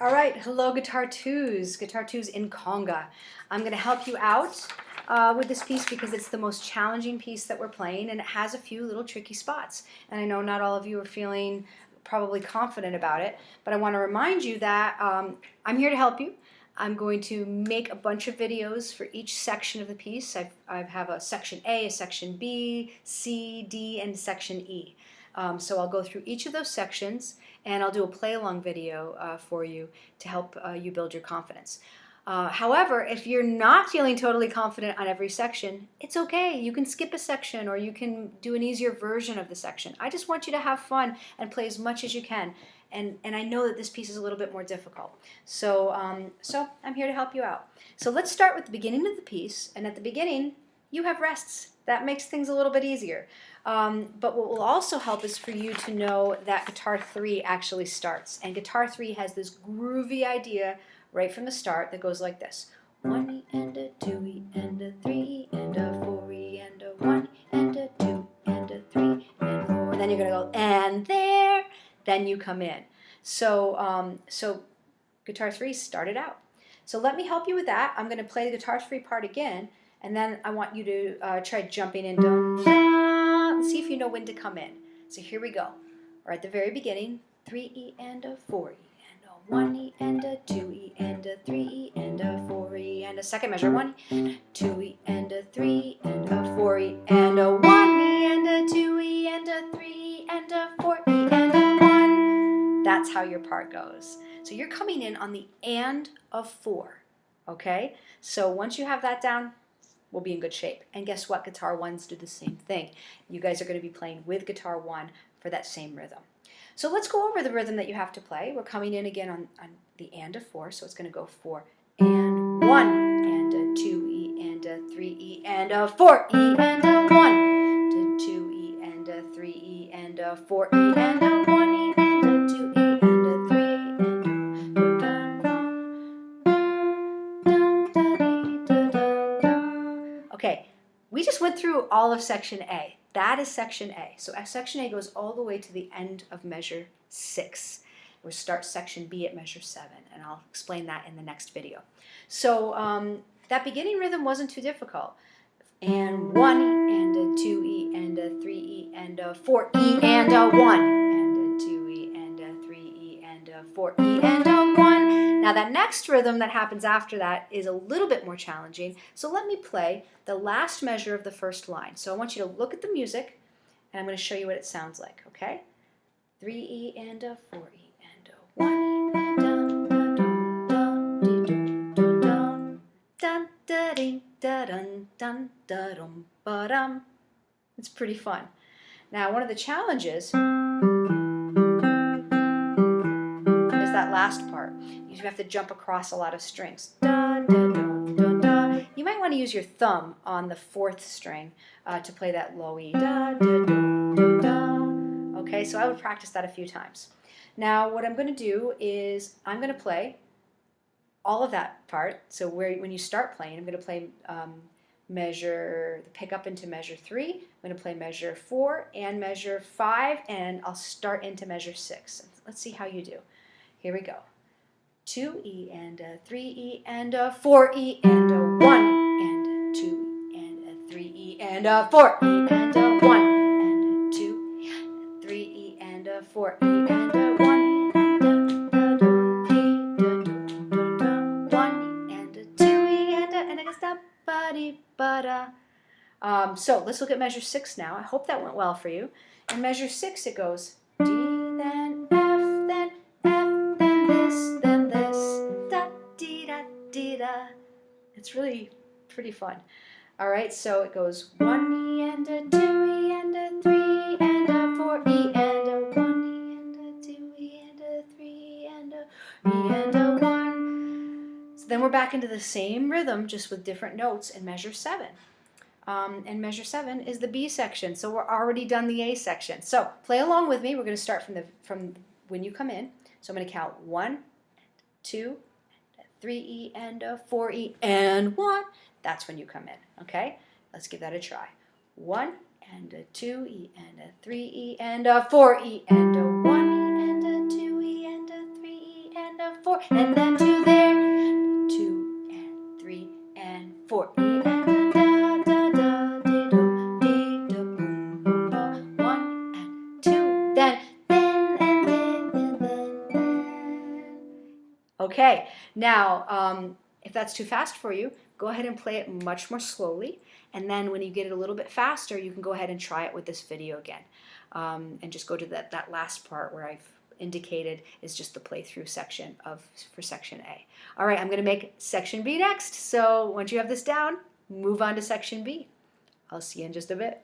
All right, hello Guitar Twos in Conga. I'm going to help you out with this piece because it's the most challenging piece that we're playing, and it has a few little tricky spots. And I know not all of you are feeling probably confident about it, but I want to remind you that I'm here to help you. I'm going to make a bunch of videos for each section of the piece. I have a section A, a section B, C, D, and section E. So I'll go through each of those sections and I'll do a play-along video for you to help you build your confidence. However, if you're not feeling totally confident on every section, it's okay. You can skip a section or you can do an easier version of the section. I just want you to have fun and play as much as you can. And I know that this piece is a little bit more difficult. So I'm here to help you out. So let's start with the beginning of the piece. And at the beginning, you have rests. That makes things a little bit easier. But what will also help is for you to know that guitar 3 actually starts. And guitar 3 has this groovy idea right from the start that goes like this. 1E and a 2E and a 3E and a 4E and a 1 and a 2 and a 3 and 4. And then you're going to go, and there, then you come in. So guitar 3 started out. So let me help you with that. I'm going to play the guitar 3 part again, and then I want you to try jumping in. Dun, dun, see if you know when to come in. So here we go. We're at the very beginning. 3E and a 4E and a 1E and a 2E and a 3E and a 4E and a second measure. 1E and a 2E and a 3E and a 4E and a 1E and a 2E and a 3E and a 4E and a 1. That's how your part goes. So you're coming in on the and of 4. Okay? So once you have that down, we'll be in good shape. And guess what? Guitar 1s do the same thing. You guys are going to be playing with guitar 1 for that same rhythm. So let's go over the rhythm that you have to play. We're coming in again on the and of 4, so it's going to go 4 and 1 and a 2E and a 3E and a 4E and a 1 to 2E and a 3E and a 4E and a 1E and a 2E and a 3E and a. Okay, we just went through all of section A. That is section A. So section A goes all the way to the end of measure 6. We'll start section B at measure 7, and I'll explain that in the next video. So that beginning rhythm wasn't too difficult. And 1E and a 2E and a 3E and a 4E and a 1 and a 2E and a 3E and a 4E and a 1. Now that next rhythm that happens after that is a little bit more challenging. So let me play the last measure of the first line. So I want you to look at the music, and I'm going to show you what it sounds like, okay? 3E and a 4E and a 1E and dun da ding da dun dun da dum ba dum. It's pretty fun. Now one of the challenges is that last part. You have to jump across a lot of strings. Dun, dun, dun, dun, dun. You might want to use your thumb on the 4th string to play that low E. Da, da, da, da, da. Okay, so I would practice that a few times. Now what I'm going to do is I'm going to play all of that part. So when you start playing, I'm going to play pick up into measure 3. I'm going to play measure 4 and measure 5, and I'll start into measure 6. Let's see how you do. Here we go. 2E and a 3E and a 4E and a 1 and a 2E and a 3E and a 4E and a 1 and a 2 and a 3E and a 4E and a 1 and a 1 and a 2E and a stop buddy bada. So let's look at measure 6 now. I hope that went well for you. In measure 6 it goes D, then F, then F, then this, then this, da dee da dee da. It's really pretty fun. All right, so it goes 1E and a 2E and a 3E and a 4E and a 1E and a 2E and a 3E and a E and a 1. So then we're back into the same rhythm, just with different notes in measure 7. And measure 7 is the B section, so we're already done the A section. So play along with me. We're going to start from when you come in. So I'm going to count 1, 2, 3E and a 4E and 1. That's when you come in. Okay, let's give that a try. 1 and a 2E and a 3E and a 4E and a 1E and a 2E and a 3E and a 4 4, and then 2 there, 2 and 3 and 4. E and da da da di do di do boom boom boom. 1 and 2, then and then. Okay, now if that's too fast for you, go ahead and play it much more slowly. And then when you get it a little bit faster, you can go ahead and try it with this video again. And just go to that last part where I've indicated is just the playthrough section for section A. All right, I'm going to make section B next. So once you have this down, move on to section B. I'll see you in just a bit.